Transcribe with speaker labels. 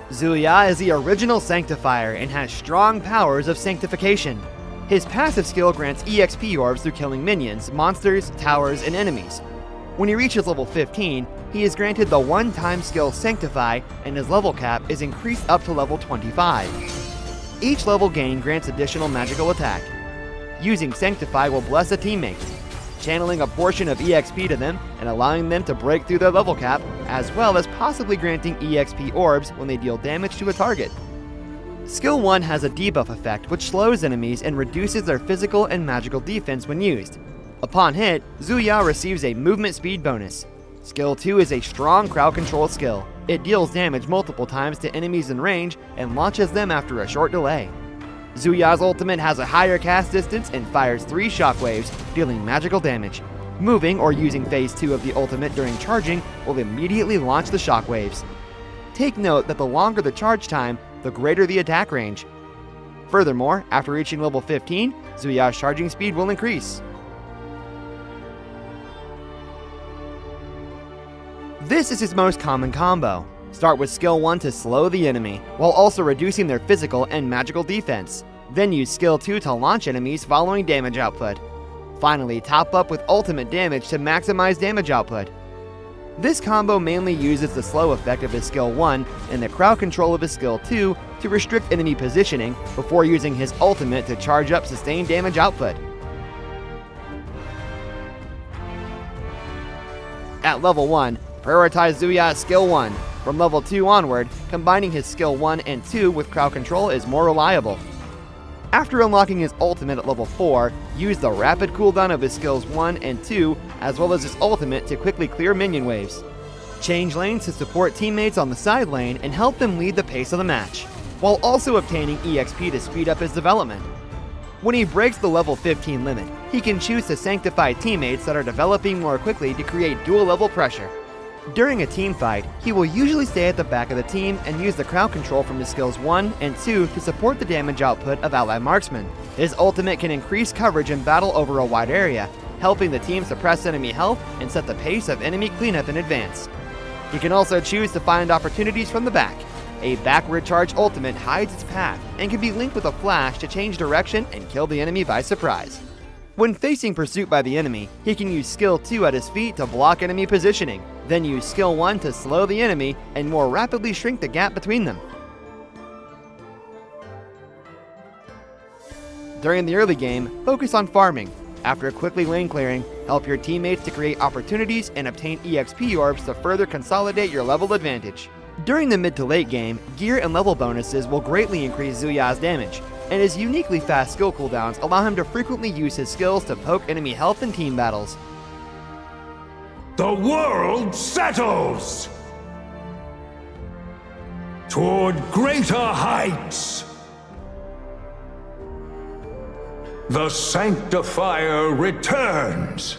Speaker 1: Ziya is the original Sanctifier and has strong powers of sanctification. His passive skill grants EXP orbs through killing minions, monsters, towers, and enemies. When he reaches level 15, he is granted the one-time skill Sanctify, and his level cap is increased up to level 25. Each level gain grants additional magical attack. Using Sanctify will bless a teammate, channeling a portion of EXP to them and allowing them to break through their level cap, as well as possibly granting EXP orbs when they deal damage to a target. Skill 1 has a debuff effect which slows enemies and reduces their physical and magical defense when used. Upon hit, Ziya receives a movement speed bonus. Skill 2 is a strong crowd control skill. It deals damage multiple times to enemies in range and launches them after a short delay. Ziya's ultimate has a higher cast distance and fires 3 shockwaves, dealing magical damage. Moving or using phase 2 of the ultimate during charging will immediately launch the shockwaves. Take note that the longer the charge time, the greater the attack range. Furthermore, after reaching level 15, Ziya's charging speed will increase. This is his most common combo. Start with skill 1 to slow the enemy, while also reducing their physical and magical defense. Then use skill 2 to launch enemies following damage output. Finally, top up with ultimate damage to maximize damage output. This combo mainly uses the slow effect of his skill 1 and the crowd control of his skill 2 to restrict enemy positioning before using his ultimate to charge up sustained damage output. At level 1, prioritize Ziya's skill 1. From level 2 onward, combining his skill 1 and 2 with crowd control is more reliable. After unlocking his ultimate at level 4, use the rapid cooldown of his skills 1 and 2, as well as his ultimate to quickly clear minion waves. Change lanes to support teammates on the side lane and help them lead the pace of the match, while also obtaining EXP to speed up his development. When he breaks the level 15 limit, he can choose to sanctify teammates that are developing more quickly to create dual level pressure. During a team fight, he will usually stay at the back of the team and use the crowd control from his skills 1 and 2 to support the damage output of ally marksmen. His ultimate can increase coverage in battle over a wide area, helping the team suppress enemy health and set the pace of enemy cleanup in advance. He can also choose to find opportunities from the back. A backward charge ultimate hides its path and can be linked with a flash to change direction and kill the enemy by surprise. When facing pursuit by the enemy, he can use skill 2 at his feet to block enemy positioning, then use skill 1 to slow the enemy and more rapidly shrink the gap between them. During the early game, focus on farming. After quickly lane clearing, help your teammates to create opportunities and obtain EXP orbs to further consolidate your level advantage. During the mid to late game, gear and level bonuses will greatly increase Ziya's damage, and his uniquely fast skill cooldowns allow him to frequently use his skills to poke enemy health in team battles.
Speaker 2: The world settles toward greater heights. The Sanctifier returns.